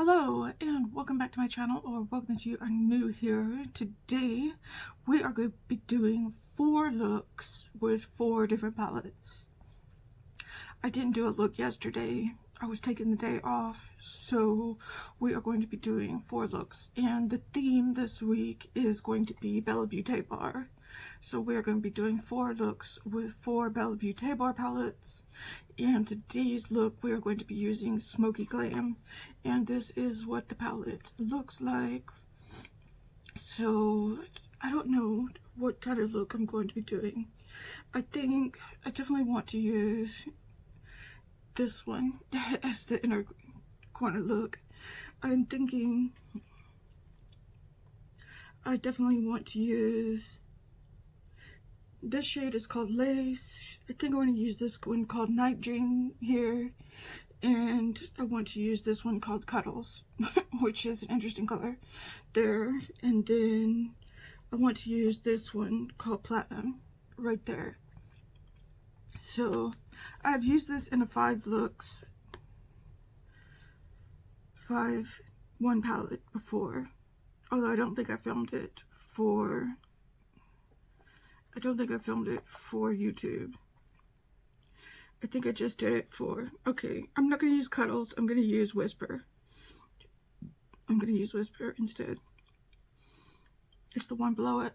Hello and welcome back to my channel, or welcome if you are new here. Today we are going to be doing 4 looks with 4 different palettes. I didn't do a look yesterday. I was taking the day off, so we are going to be doing 4 looks, and the theme this week is going to be Bella Beaute bar. So we are going to be doing 4 looks with 4 Bella Beaute bar palettes, and today's look we are going to be using Smokey Glam, and this is what the palette looks like. So I don't know what kind of look I'm going to be doing. I think I definitely want to use this one as the inner corner look. I'm thinking I definitely want to use this shade. Is called Lace. I think I want to use this one called Night Dream here, and I want to use this one called Cuddles which is an interesting color there, and then I want to use this one called Platinum right there. So I've used this in a 5 looks 1 palette before, although I don't think I filmed it for YouTube. I think I just did it for, okay, I'm not going to use Cuddles, I'm going to use Whisper. I'm going to use Whisper instead. It's the one below it.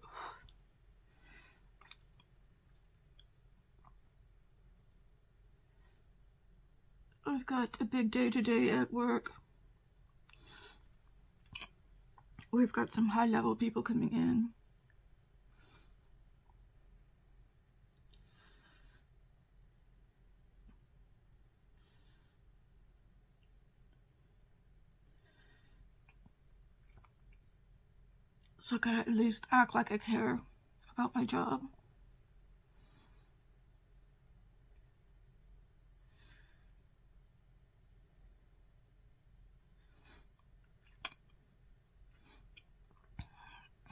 I've got a big day today at work. We've got some high-level people coming in. So I gotta at least act like I care about my job.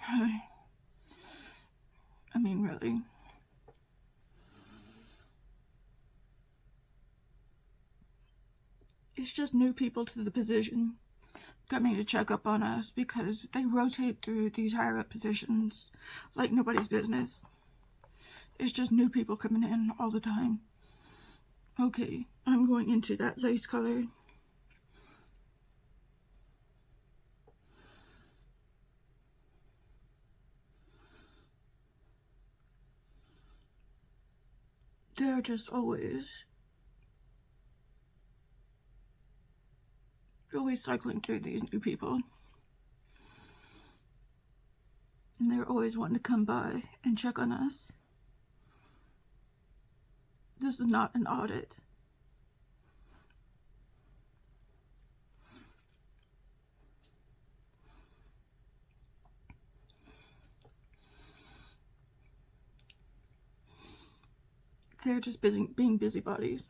I mean, really. It's just new people to the position coming to check up on us because they rotate through these higher up positions like nobody's business. It's just new people coming in all the time. Okay, I'm going into that lace color. They're just always cycling through these new people. And they're always wanting to come by and check on us. This is not an audit. They're just being busybodies,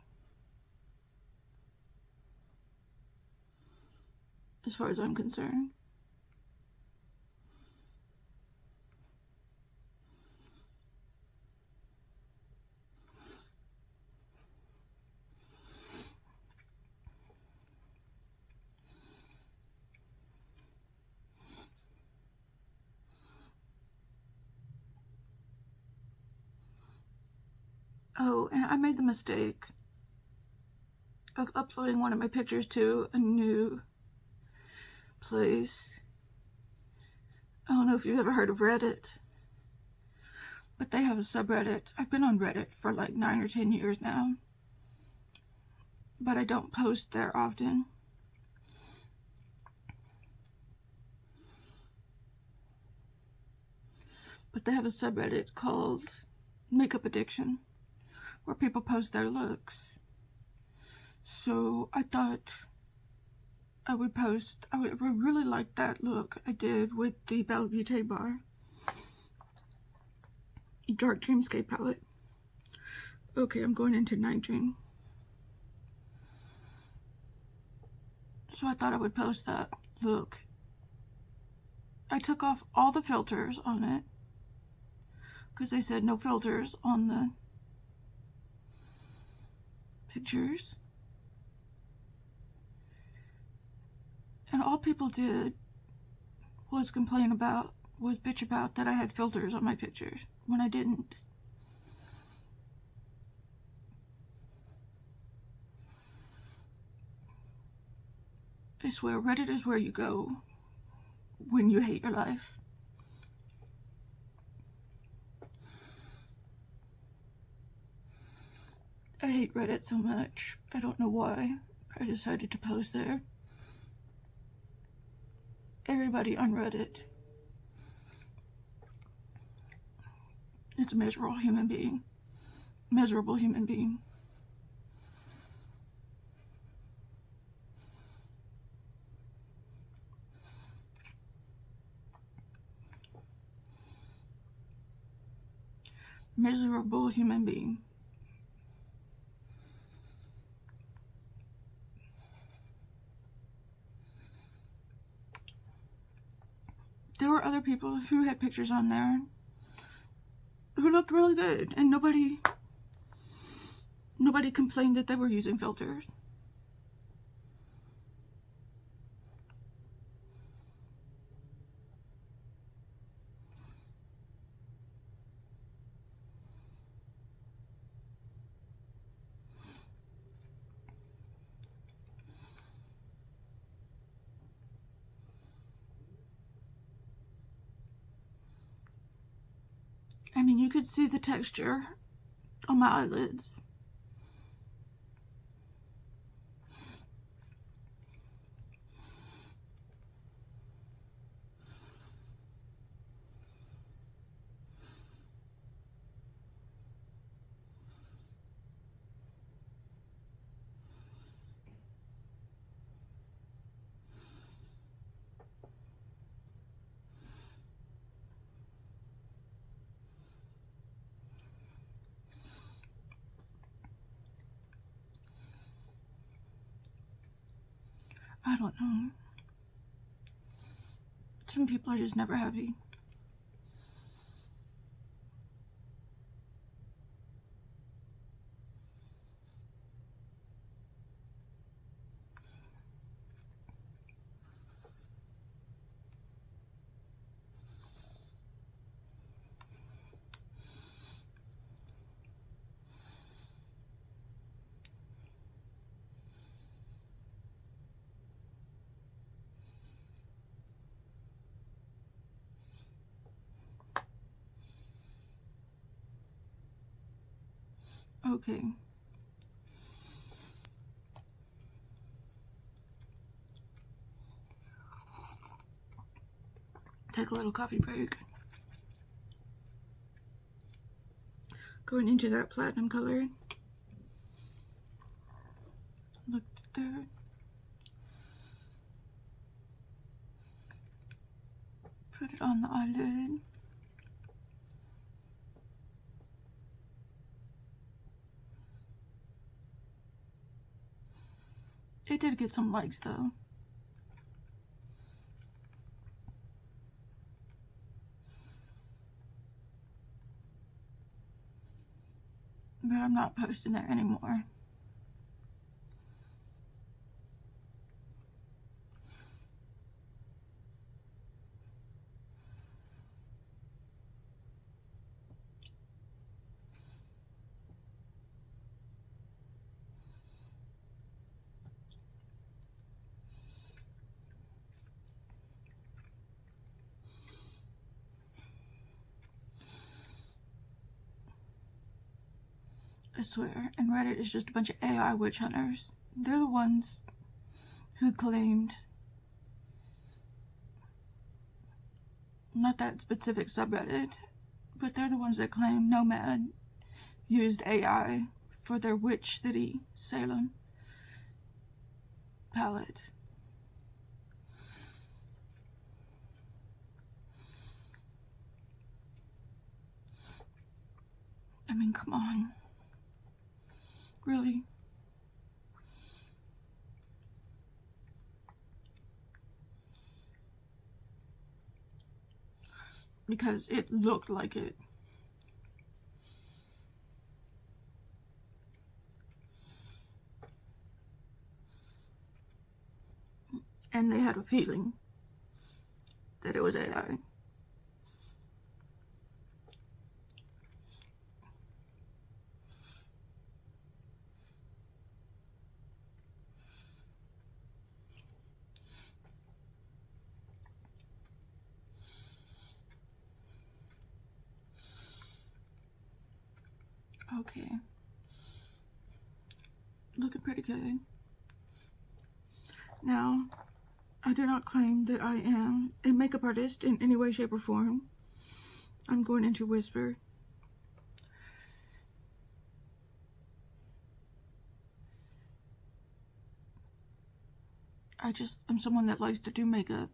as far as I'm concerned. Oh, and I made the mistake of uploading one of my pictures to a new place. I don't know if you've ever heard of Reddit, but they have a subreddit. I've been on Reddit for like 9 or 10 years now, but I don't post there often. But they have a subreddit called Makeup Addiction, where people post their looks. So I thought I would post, I really like that look I did with the Bella Beaute bar Dark Dreamscape palette. Okay, I'm going into Night Dream. So I thought I would post that look. I took off all the filters on it because they said no filters on the pictures. And all people did was bitch about that I had filters on my pictures when I didn't. I swear, Reddit is where you go when you hate your life. I hate Reddit so much. I don't know why. I decided to post there. Everybody on Reddit is a miserable human being. Miserable human being. Miserable human being. There were other people who had pictures on there who looked really good, and nobody complained that they were using filters. I mean, you could see the texture on my eyelids. I don't know. Some people are just never happy. Okay. Take a little coffee break. Going into that platinum color. Look there. Put it on the eyelid. It did get some likes though. But I'm not posting there anymore. I swear, and Reddit is just a bunch of AI witch hunters. They're the ones who claimed, not that specific subreddit, but they're the ones that claim Nomad used AI for their Witch City Salem palette. I mean, come on. Really? Because it looked like it. and they had a feeling that it was AI. Okay, looking pretty good. Now, I do not claim that I am a makeup artist in any way, shape, or form. I'm going into whisper. I'm someone that likes to do makeup.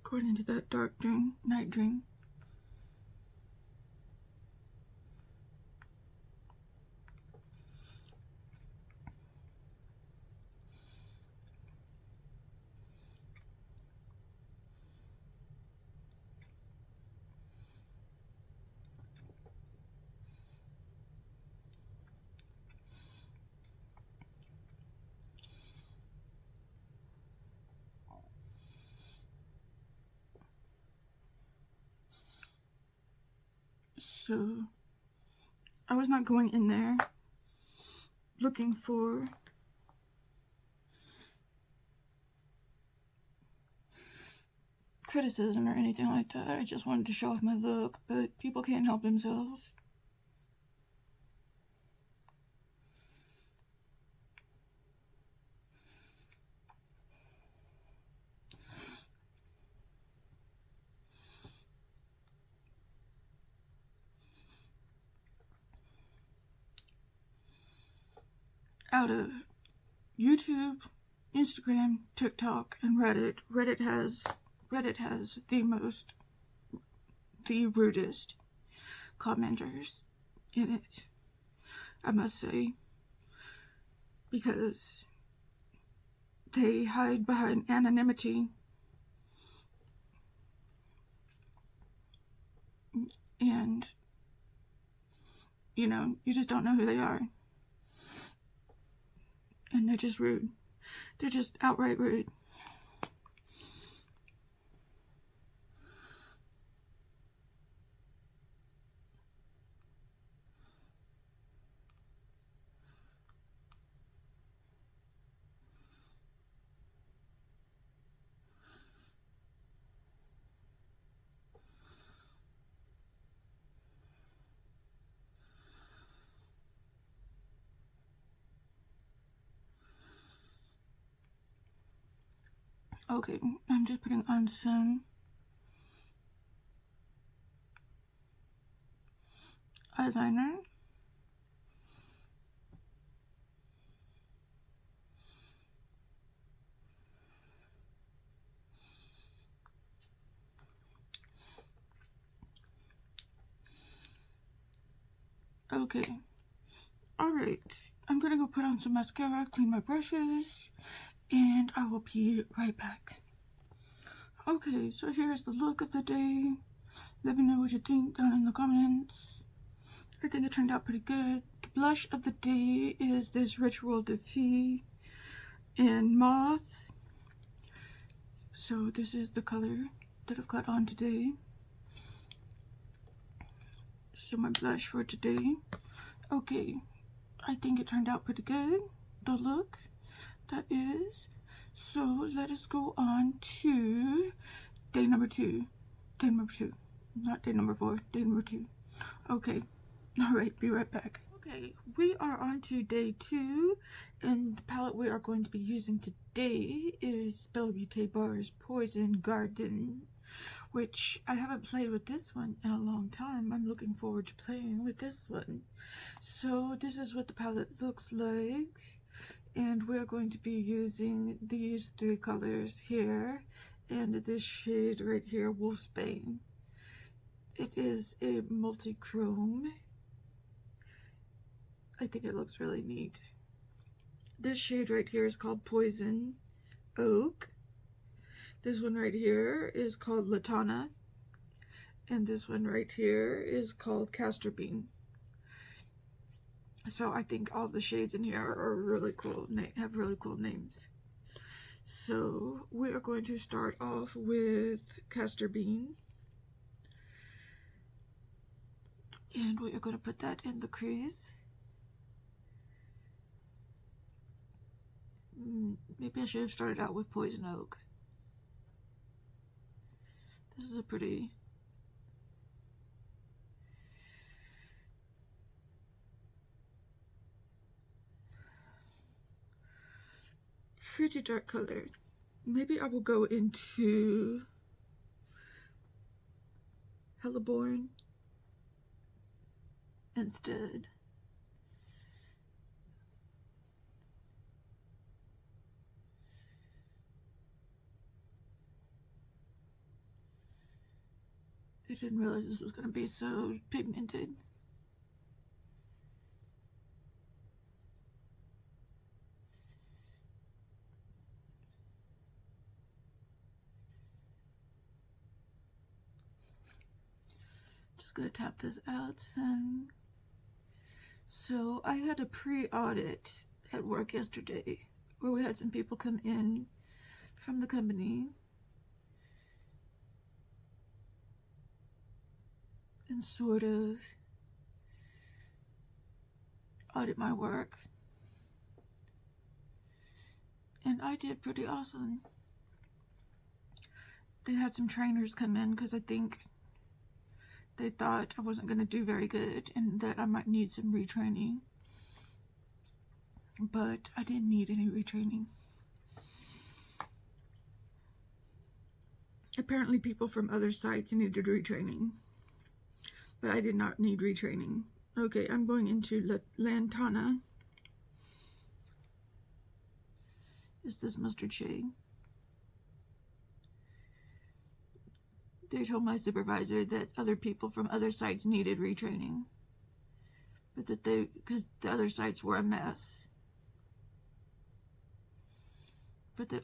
Going into that dark dream, night dream. So, I was not going in there looking for criticism or anything like that. I just wanted to show off my look, but people can't help themselves. Out of YouTube, Instagram, TikTok, and Reddit, Reddit has the rudest commenters in it, I must say, because they hide behind anonymity and, you know, you just don't know who they are. And they're just rude. They're just outright rude. Okay, I'm just putting on some eyeliner. Okay, alright, I'm gonna go put on some mascara, clean my brushes, and I will be right back. Okay, so here's the look of the day. Let me know what you think down in the comments. I think it turned out pretty good. The blush of the day is this Ritual de Fille in Moth. So this is the color that I've got on today. So my blush for today. Okay, I think it turned out pretty good. The look, that is. So let us go on to day number 2. Day number 2. Not day number 4. Day number 2. Okay. Alright, be right back. Okay, we are on to day 2. And the palette we are going to be using today is Beaute Bar's Poison Garden, which I haven't played with this one in a long time. I'm looking forward to playing with this one. So this is what the palette looks like. And we're going to be using these three colors here and this shade right here, Wolfsbane. It is a multi-chrome. I think it looks really neat. This shade right here is called Poison Oak. This one right here is called Latana. And this one right here is called Castor Bean. So I think all the shades in here are really cool, have really cool names. So we are going to start off with Castor Bean. And we are going to put that in the crease. Maybe I should have started out with Poison Oak. This is a pretty dark color. Maybe I will go into Hellborn instead. I didn't realize this was going to be so pigmented. Just going to tap this out some. So I had a pre-audit at work yesterday where we had some people come in from the company and sort of audit my work. And I did pretty awesome. They had some trainers come in because I think they thought I wasn't going to do very good and that I might need some retraining. But I didn't need any retraining. Apparently people from other sites needed retraining, but I did not need retraining. Okay, I'm going into Lantana. Is this mustard shade? They told my supervisor that other people from other sites needed retraining, but that because the other sites were a mess. But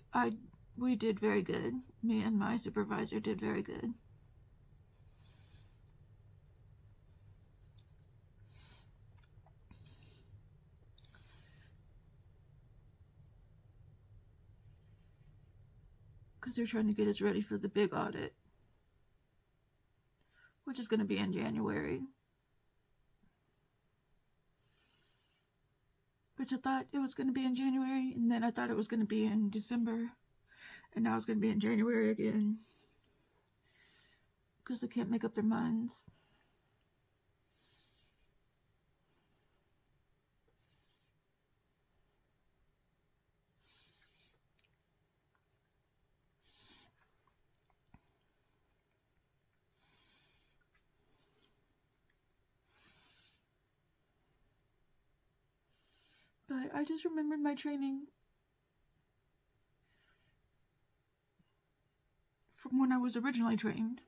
we did very good. Me and my supervisor did very good. Because they're trying to get us ready for the big audit, which is going to be in January. Which I thought it was going to be in January, and then I thought it was going to be in December, and now it's going to be in January again. Because they can't make up their minds. But I just remembered my training from when I was originally trained.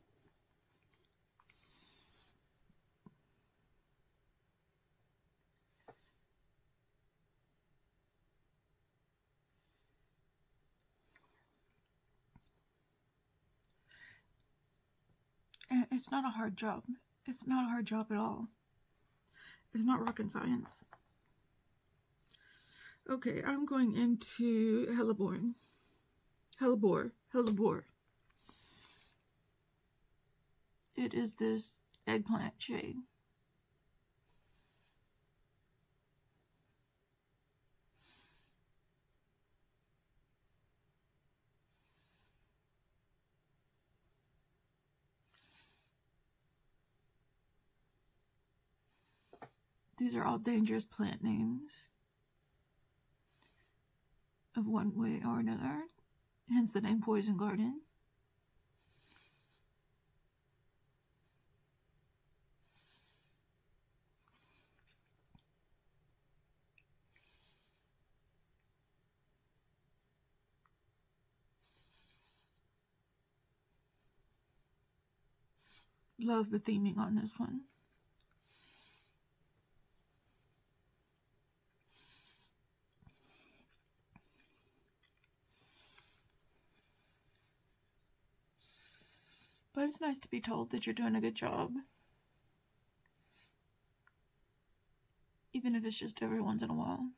And it's not a hard job. It's not a hard job at all. It's not rocket science. Okay, I'm going into Hellebore. It is this eggplant shade. These are all dangerous plant names of one way or another, hence the name Poison Garden. Love the theming on this one. But it's nice to be told that you're doing a good job. Even if it's just every once in a while.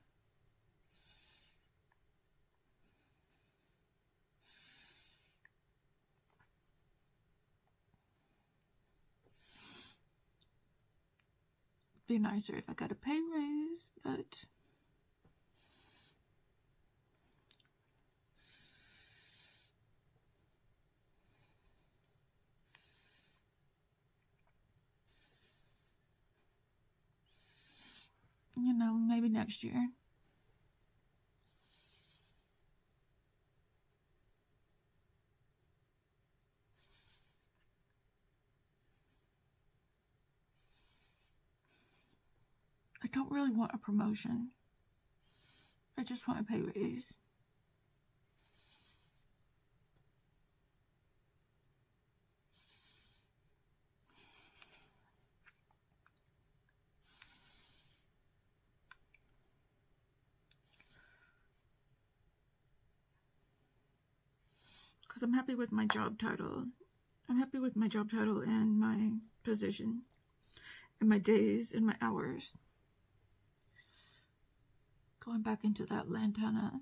Be nicer if I got a pay raise, but you know, maybe next year. I don't really want a promotion. I just want a pay raise. Because I'm happy with my job title. I'm happy with my job title and my position. And my days and my hours. Going back into that lantana.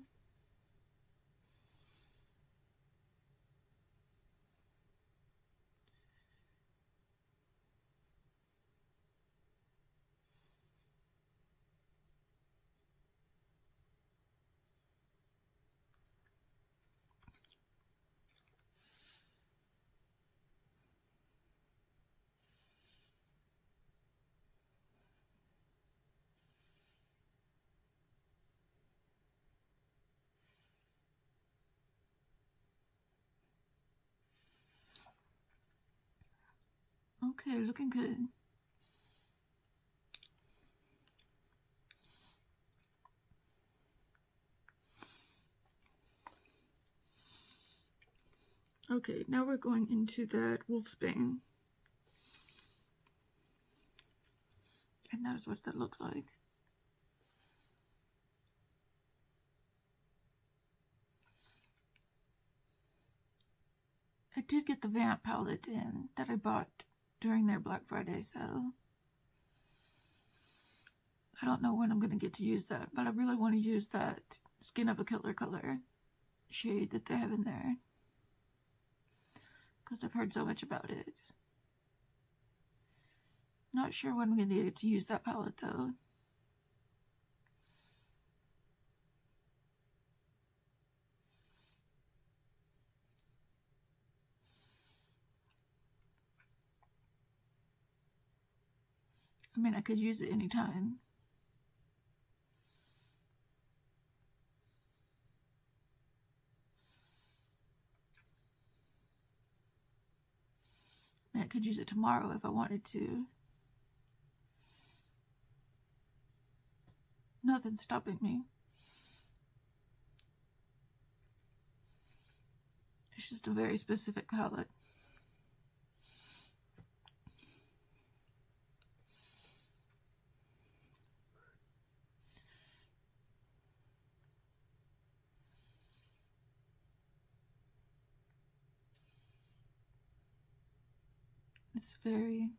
Okay, looking good. Okay, now we're going into that wolfsbane. And that is what that looks like. I did get the Vamp palette in that I bought during their Black Friday sale. I don't know when I'm going to get to use that, but I really want to use that Skin of a Killer color shade that they have in there. Because I've heard so much about it. Not sure when I'm going to get to use that palette though. I mean, I could use it anytime. I mean, I could use it tomorrow if I wanted to. Nothing's stopping me. It's just a very specific palette. It's very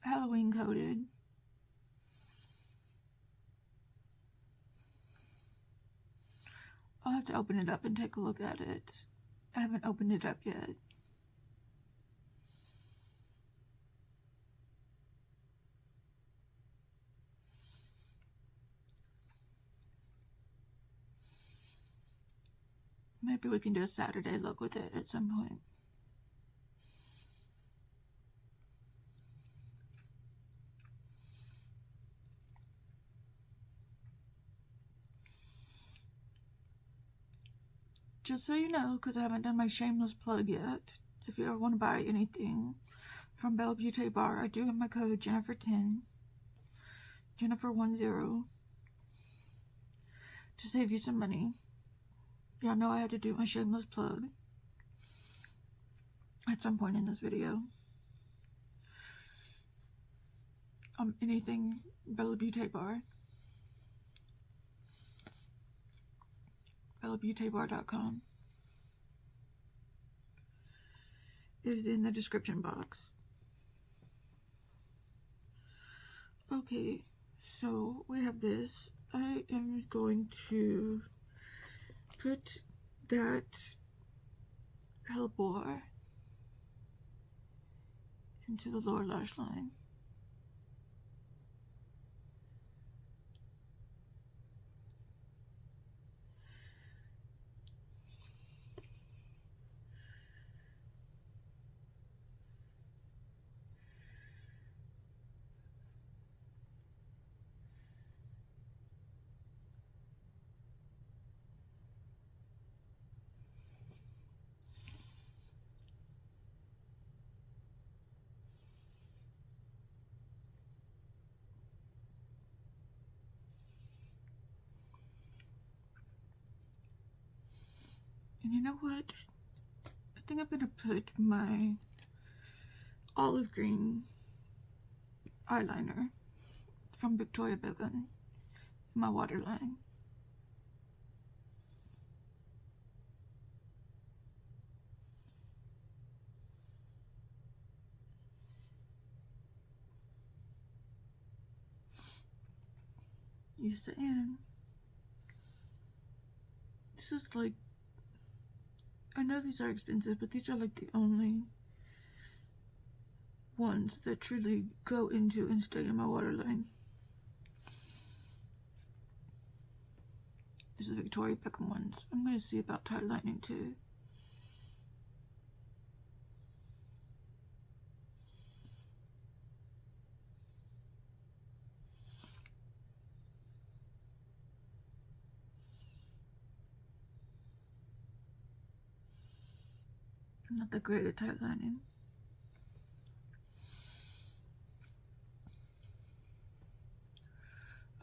Halloween coded. I'll have to open it up and take a look at it. I haven't opened it up yet. Maybe we can do a Saturday look with it at some point. Just so you know, because I haven't done my shameless plug yet, if you ever want to buy anything from Belle Beaute Bar, I do have my code Jennifer10, Jennifer10, to save you some money. Y'all know I had to do my shameless plug at some point in this video. anything Bella Beaute bar. BellaBeauteBar.com is in the description box. Okay, so we have this. I am going to put that hellebore into the lower lash line. And you know what? I think I'm gonna put my olive green eyeliner from Victoria Beckham in my waterline. Yes, I am. This is like, I know these are expensive, but these are like the only ones that truly go into and stay in my waterline. These are the Victoria Beckham ones. I'm going to see about tightlining too. I'm not that great at tightlining.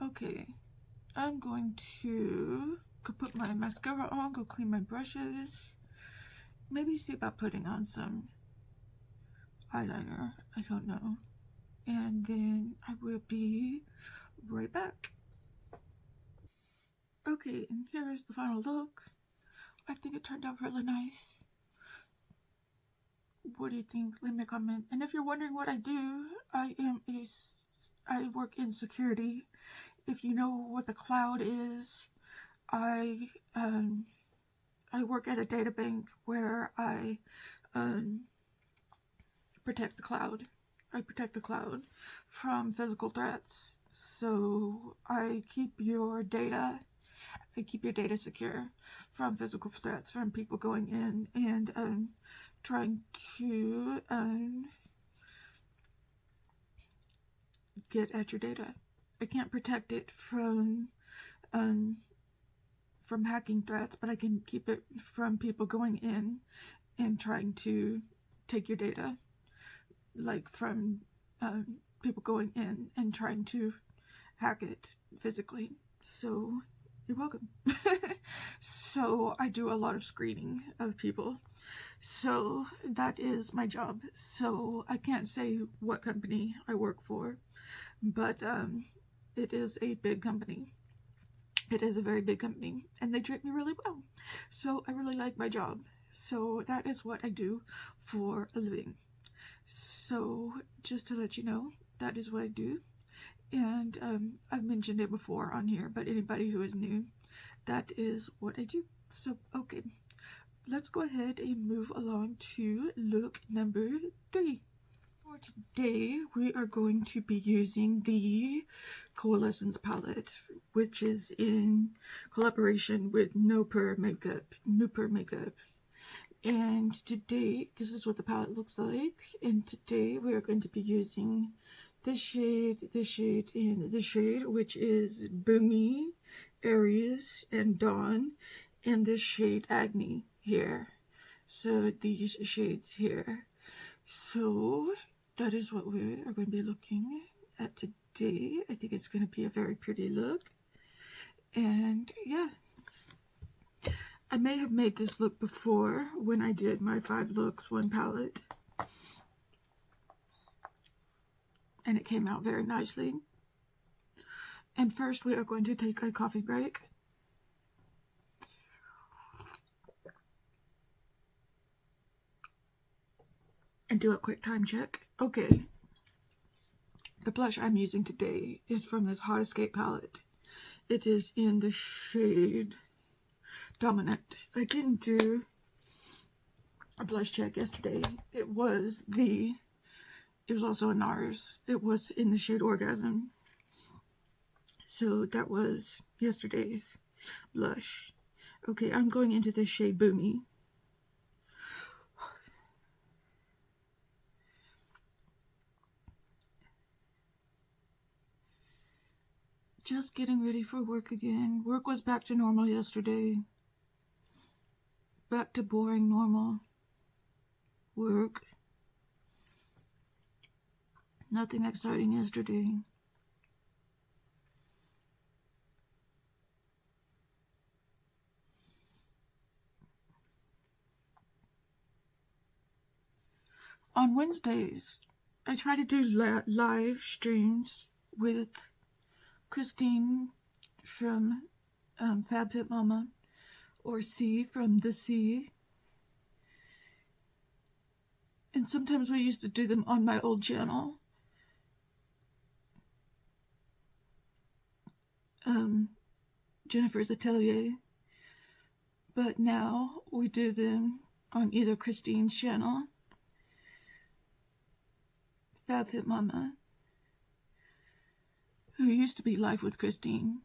Okay, I'm going to go put my mascara on, go clean my brushes, maybe see about putting on some eyeliner, I don't know, and then I will be right back. Okay, and here's the final look. I think it turned out really nice. What do you think? Leave me a comment. And if you're wondering what I do, I work in security. If you know what the cloud is, I work at a data bank where I protect the cloud. I protect the cloud from physical threats. So I keep your data secure from physical threats, from people going in and trying to get at your data. I can't protect it from hacking threats, but I can keep it from people going in and trying to take your data, like from people going in and trying to hack it physically. So you're welcome. So I do a lot of screening of people. So that is my job. So I can't say what company I work for, but it is a big company. It is a very big company, and they treat me really well. So I really like my job. So that is what I do for a living. So just to let you know, that is what I do. And I've mentioned it before on here, but anybody who is new, that is what I do. So, okay, let's go ahead and move along to look number 3. For today, we are going to be using the Coalescence palette, which is in collaboration with Nuper Makeup. And today, this is what the palette looks like. And today, we are going to be using this shade, and this shade, which is Boomy, Aries, and Dawn, and this shade Agni here. So these shades here. So that is what we are going to be looking at today. I think it's going to be a very pretty look. And yeah, I may have made this look before when I did my 5 looks, 1 palette. and it came out very nicely. And first we are going to take a coffee break. And do a quick time check. Okay. The blush I'm using today is from this Hot Escape palette. It is in the shade Dominant. I didn't do a blush check yesterday. It was also a NARS. It was in the shade Orgasm. So that was yesterday's blush. Okay, I'm going into the shade Boomy. Just getting ready for work again. Work was back to normal yesterday. Back to boring normal work. Nothing exciting yesterday. On Wednesdays, I try to do live streams with Christine from FabFitMama, or C from The C. And sometimes we used to do them on my old channel. Jennifer's Atelier. But now we do them on either Christine's channel, FabFitMama, who used to be Live with Christine.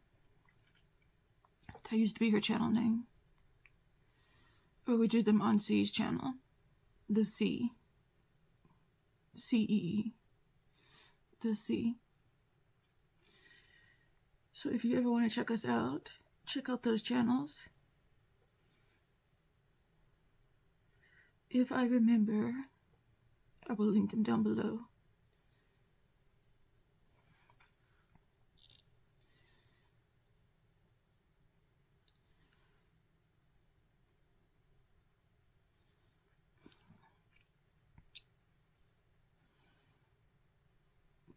That used to be her channel name. Or we do them on C's channel, The C. C-E-E. The C. So if you ever want to check us out, check out those channels. If I remember, I will link them down below.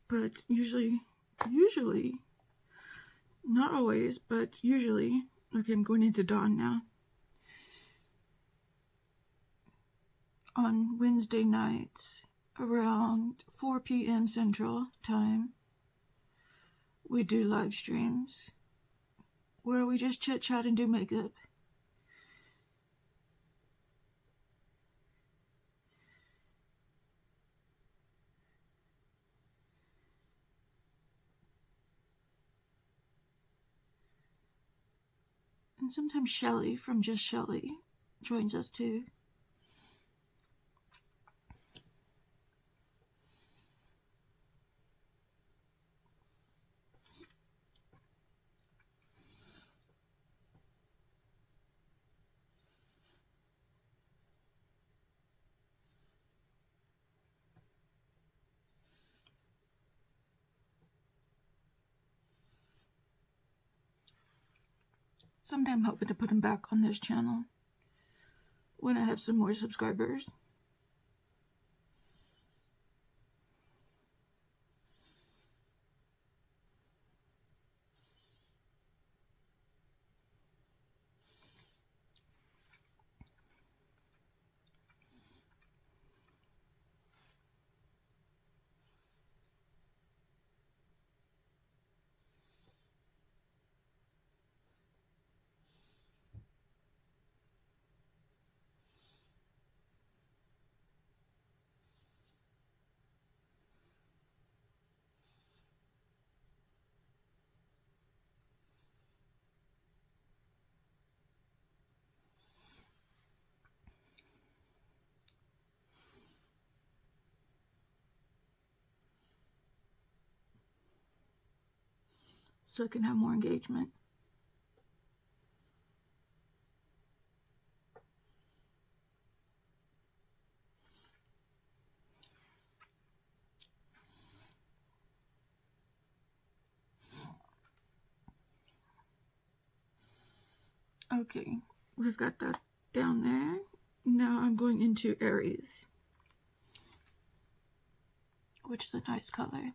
But usually, not always, but usually, okay, I'm going into dawn now. On Wednesday nights, around 4 p.m. Central Time, we do live streams where we just chit-chat and do makeup. And sometimes Shelly from Just Shelly joins us too. Someday I'm hoping to put them back on this channel when I have some more subscribers. So I can have more engagement. Okay, we've got that down there. Now I'm going into Aries, which is a nice color.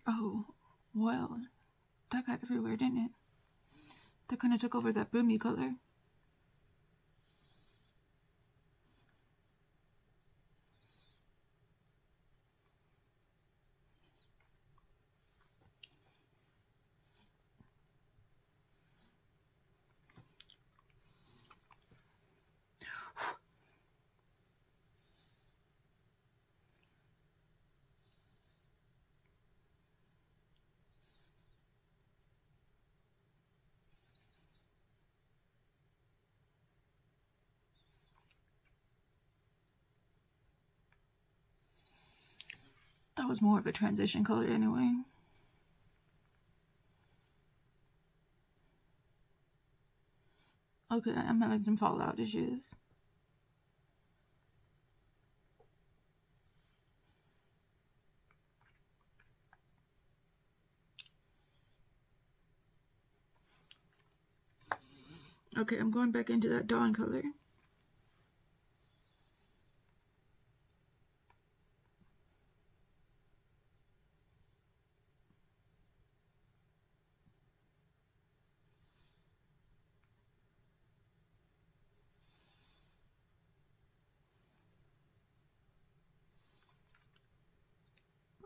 Oh, well, that got everywhere, didn't it? That kind of took over that boomy color. That was more of a transition color anyway. Okay, I'm having some fallout issues. Okay, I'm going back into that dawn color.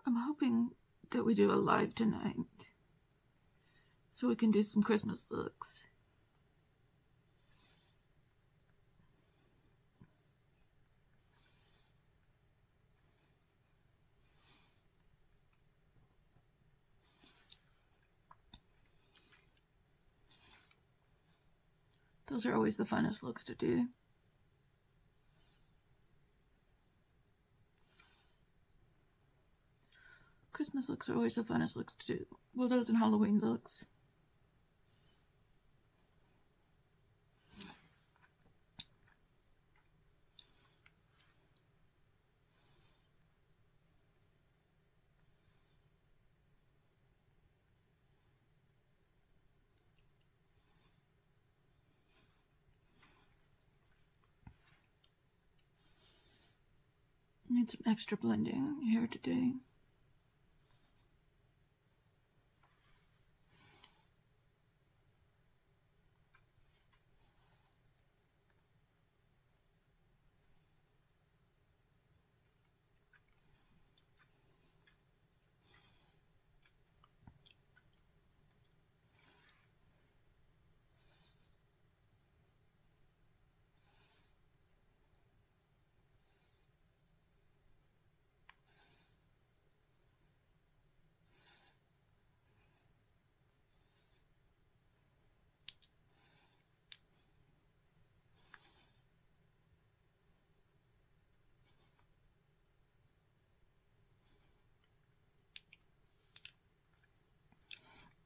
I'm hoping that we do a live tonight so we can do some Christmas looks. Those are always the funnest looks to do. Christmas looks are always the funnest looks to do. Well, those and Halloween looks. Need some extra blending here today.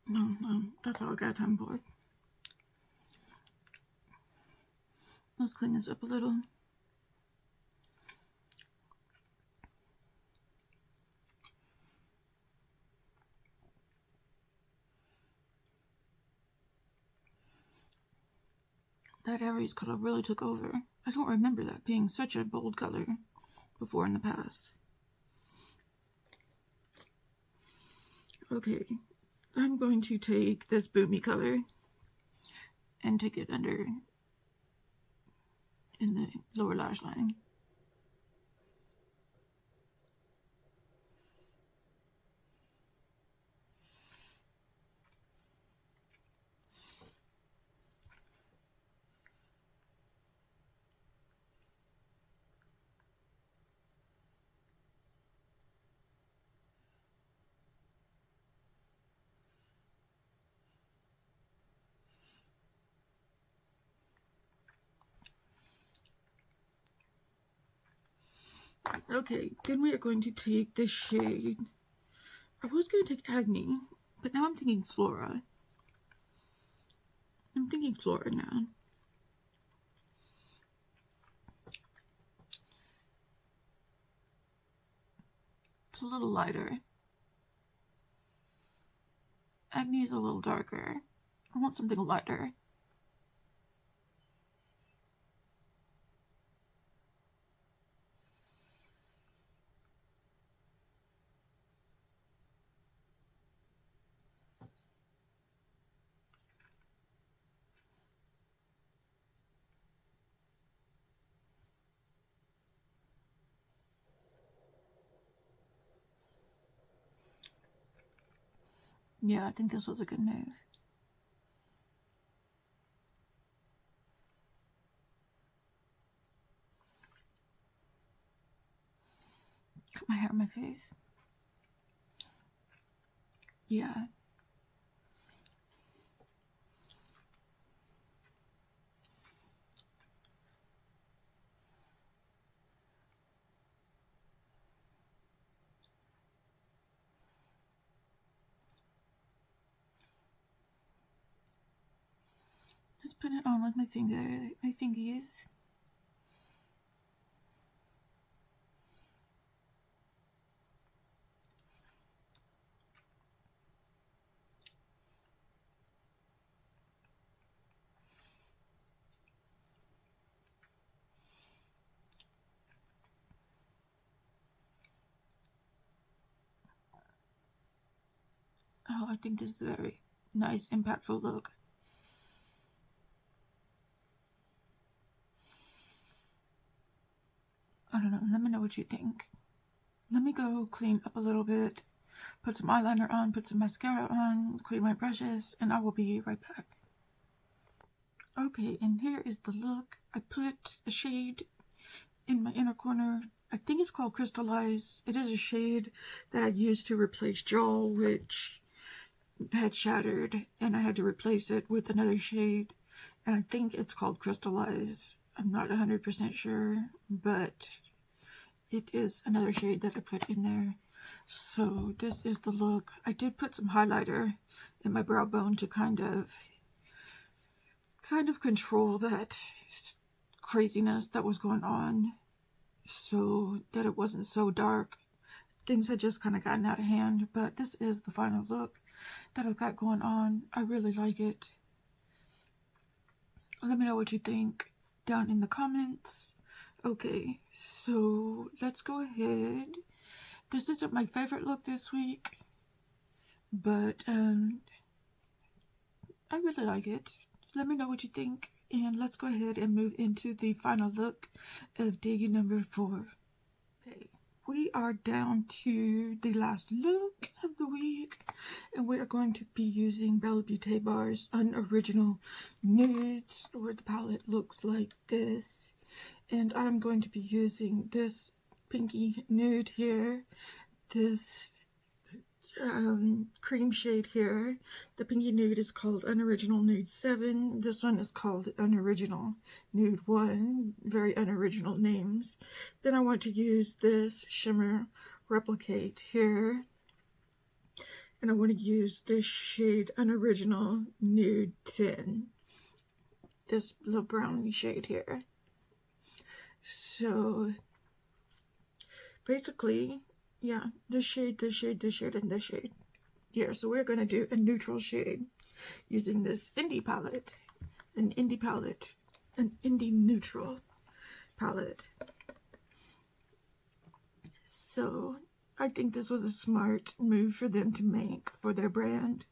No, that's all I got time for. Let's clean this up a little. That Aries color really took over. I don't remember that being such a bold color before in the past. Okay, I'm going to take this boomy color and take it under in the lower lash line. Okay, then we are going to take this shade. I was going to take Agni, but now I'm thinking Flora. I'm thinking Flora now. It's a little lighter. Agni is a little darker. I want something lighter. Yeah, I think this was a good move. Cut my hair on my face. Yeah. Just put it on with my fingies. Oh, I think this is a very nice, impactful look. I don't know. Let me know what you think. Let me go clean up a little bit, put some eyeliner on, put some mascara on, clean my brushes, and I will be right back. Okay, and here is the look. I put a shade in my inner corner. I think it's called Crystallize. It is a shade that I used to replace Jaw, which had shattered, and I had to replace it with another shade. And I think it's called Crystallize. I'm not 100% sure, but it is another shade that I put in there. So this is the look. I did put some highlighter in my brow bone to kind of control that craziness that was going on, so that it wasn't so dark. Things had just kind of gotten out of hand, but this is the final look that I've got going on. I really like it. Let me know what you think down in the comments. Okay, so let's go ahead. This isn't my favorite look this week, but I really like it. Let me know what you think, and let's go ahead and move into the final look of day number 4. Okay, we are down to the last look of the week, and we are going to be using Beaute Bar's Unoriginal Nudes, where the palette looks like this. And I'm going to be using this pinky nude here, this cream shade here. The pinky nude is called Unoriginal Nude 7. This one is called Unoriginal Nude 1. Very unoriginal names. Then I want to use this shimmer Replicate here. And I want to use this shade Unoriginal Nude 10. This little brownie shade here. So basically, yeah, this shade, this shade, this shade, and this shade here. So we're going to do a neutral shade using this indie palette, an indie neutral palette. So I think this was a smart move for them to make for their brand,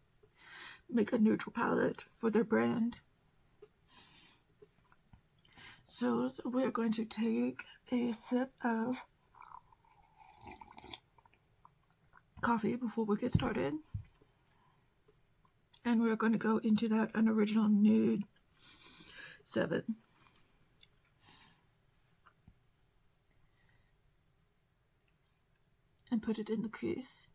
make a neutral palette for their brand. So we're going to take a sip of coffee before we get started. And we're going to go into that Unoriginal Nude 7. And put it in the crease.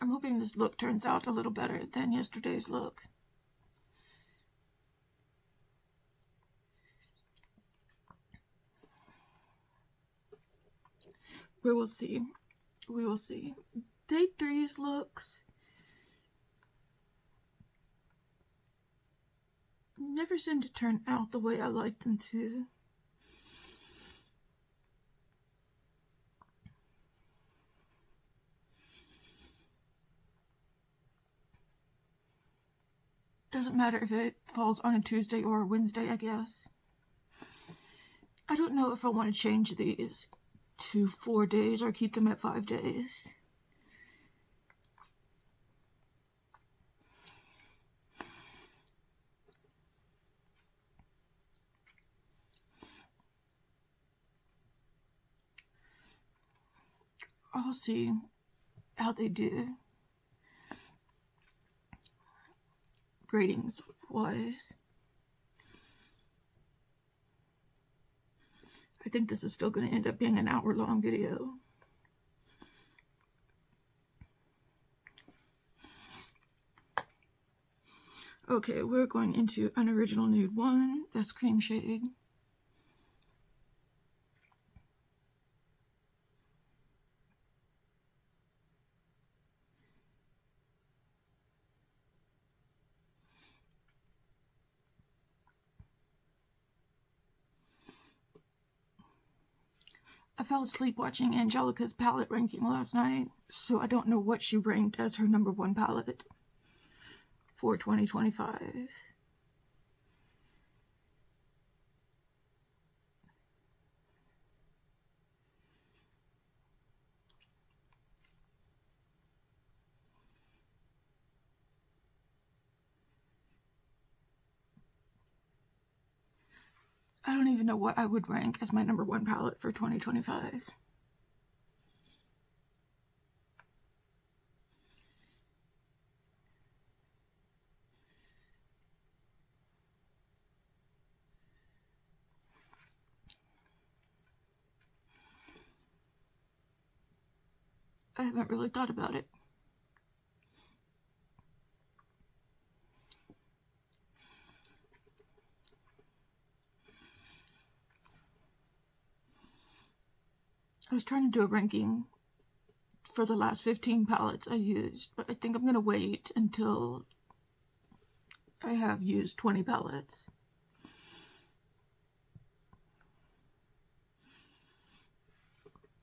I'm hoping this look turns out a little better than yesterday's look. We will see. We will see. Day 3's looks never seem to turn out the way I like them to. Doesn't matter if it falls on a Tuesday or a Wednesday, I guess. I don't know if I want to change these to 4 days or keep them at 5 days. I'll see. how they do ratings wise. I think this is still going to end up being an hour-long video. Okay, we're going into Unoriginal Nude 1. That's cream shade. I fell asleep watching Angelica's palette ranking last night, so I don't know what she ranked as her #1 palette for 2025. I don't even know what I would rank as my #1 palette for 2025. I haven't really thought about it. I was trying to do a ranking for the last 15 palettes I used, but I think I'm going to wait until I have used 20 palettes.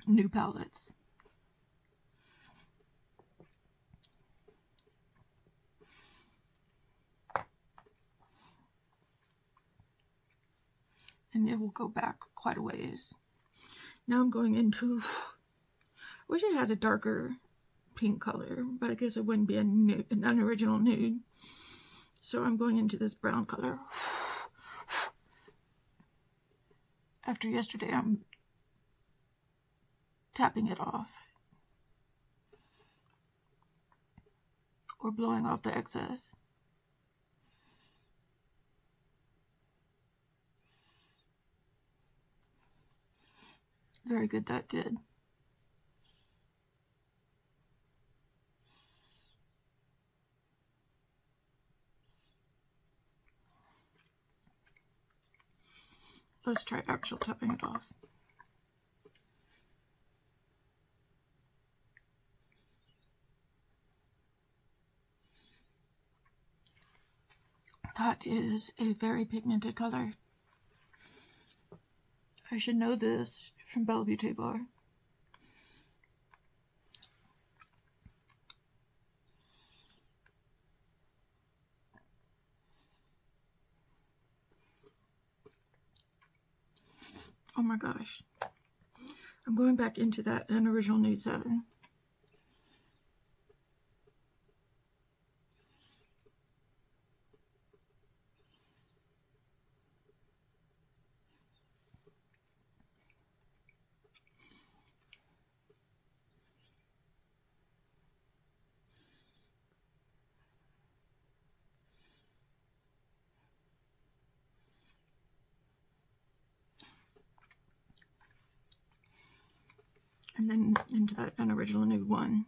New palettes. And it will go back quite a ways. Now I'm going into, I wish I had a darker pink color, but I guess it wouldn't be an unoriginal nude. So I'm going into this brown color. After yesterday, I'm tapping it off or blowing off the excess. Very good, that did. Let's try actual tapping it off. That is a very pigmented color. I should know this from Beaute bar. Oh my gosh. I'm going back into that Unoriginal Nude 7. And then into that Unoriginal Nude 1.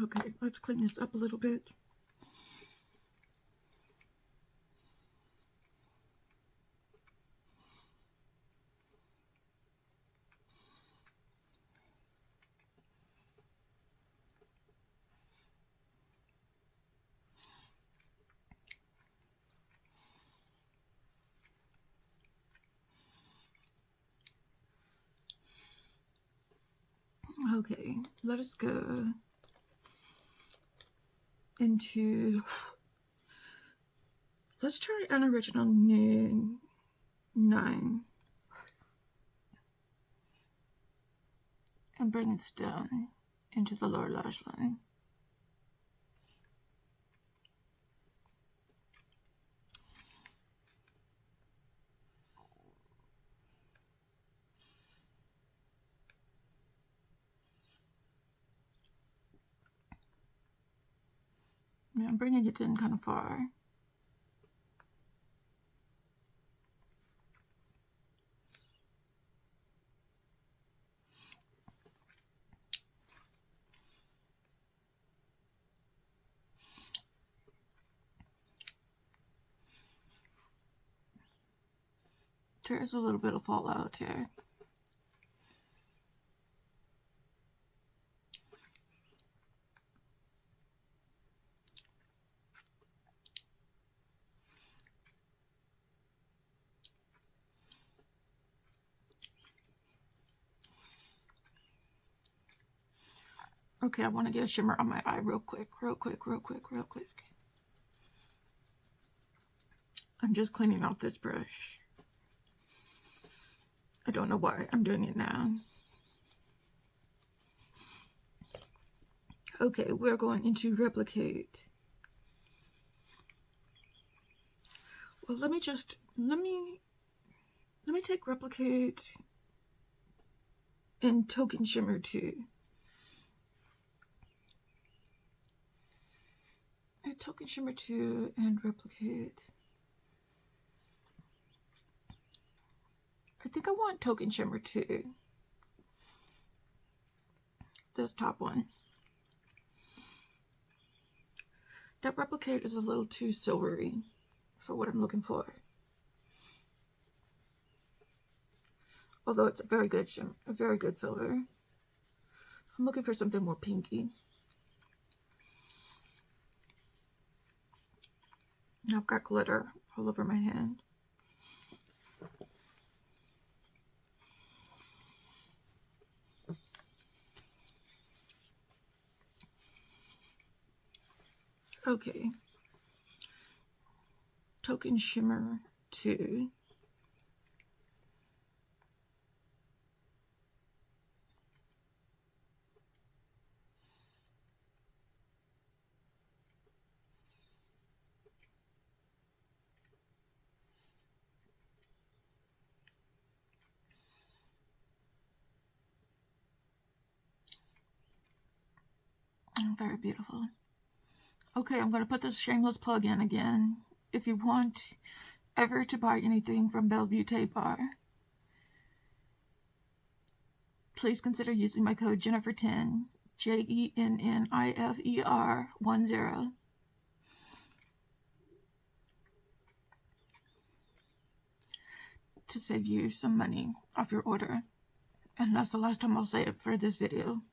Okay, let's clean this up a little bit. Okay, let us go into, let's try Unoriginal Nude 9 and bring this down into the lower lash line. Yeah, I'm bringing it in kind of far. There is a little bit of fallout here. Okay, I want to get a shimmer on my eye real quick. I'm just cleaning off this brush. I don't know why I'm doing it now. Okay, we're going into replicate. Well, let me take replicate and token shimmer too. Token shimmer 2 and replicate. I think I want token shimmer 2. This top one. That replicate is a little too silvery for what I'm looking for. Although it's a very good shimmer, a very good silver. I'm looking for something more pinky. Now I've got glitter all over my hand. Okay. Token shimmer 2. Oh, very beautiful. Okay, I'm going to put this shameless plug in again. If you want ever to buy anything from Beaute Bar, please consider using my code JENNIFER10, JENNIFER10, to save you some money off your order. And that's the last time I'll say it for this video.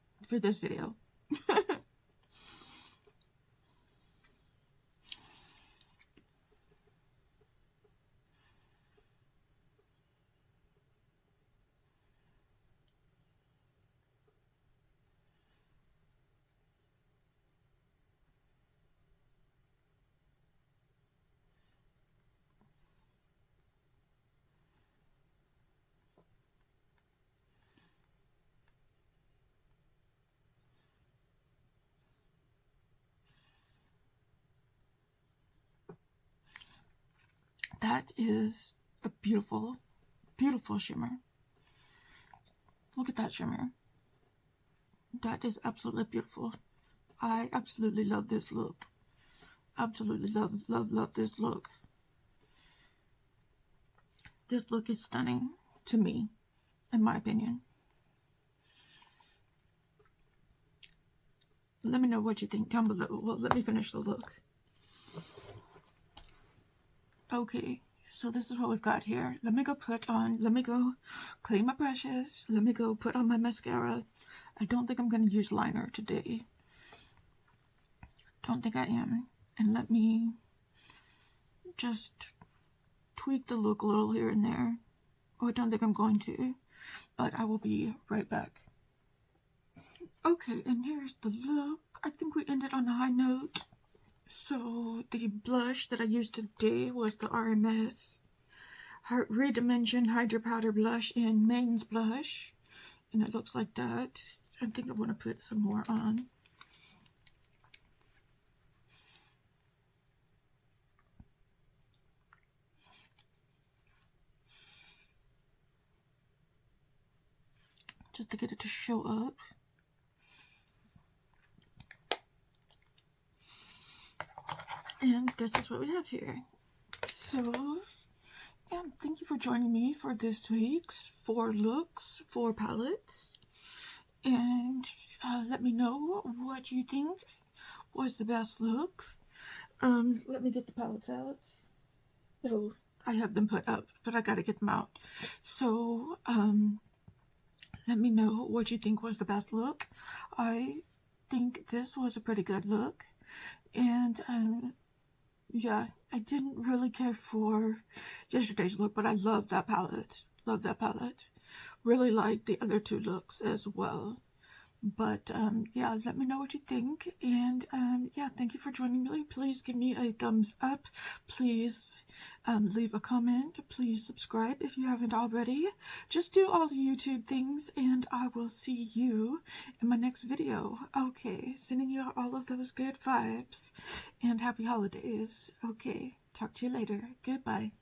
That is a beautiful, beautiful shimmer. Look at that shimmer. That is absolutely beautiful. I absolutely love this look. Absolutely love this look. This look is stunning to me, in my opinion. Let me know what you think down below. Well, let me finish the look. Okay, so this is what we've got here. Let me go clean my brushes. Let me go put on my mascara. I don't think I'm going to use liner today. Don't think I am. And let me just tweak the look a little here and there. Oh, I don't think I'm going to, but I will be right back. Okay, and here's the look. I think we ended on a high note. So the blush that I used today was the RMS Redimension Hydra Powder Blush in Main's Blush. And it looks like that. I think I want to put some more on. Just to get it to show up. And this is what we have here. So, yeah, thank you for joining me for this week's 4 looks, 4 palettes. And let me know what you think was the best look. Let me get the palettes out. Oh, I have them put up, but I gotta get them out. So, let me know what you think was the best look. I think this was a pretty good look. And, yeah, I didn't really care for yesterday's look, but I love that palette. Love that palette. Really like the other 2 looks as well. But, yeah, let me know what you think. And, yeah, thank you for joining me. Please give me a thumbs up. Please leave a comment. Please subscribe if you haven't already. Just do all the YouTube things, and I will see you in my next video. Okay, sending you all of those good vibes, and happy holidays. Okay, talk to you later. Goodbye.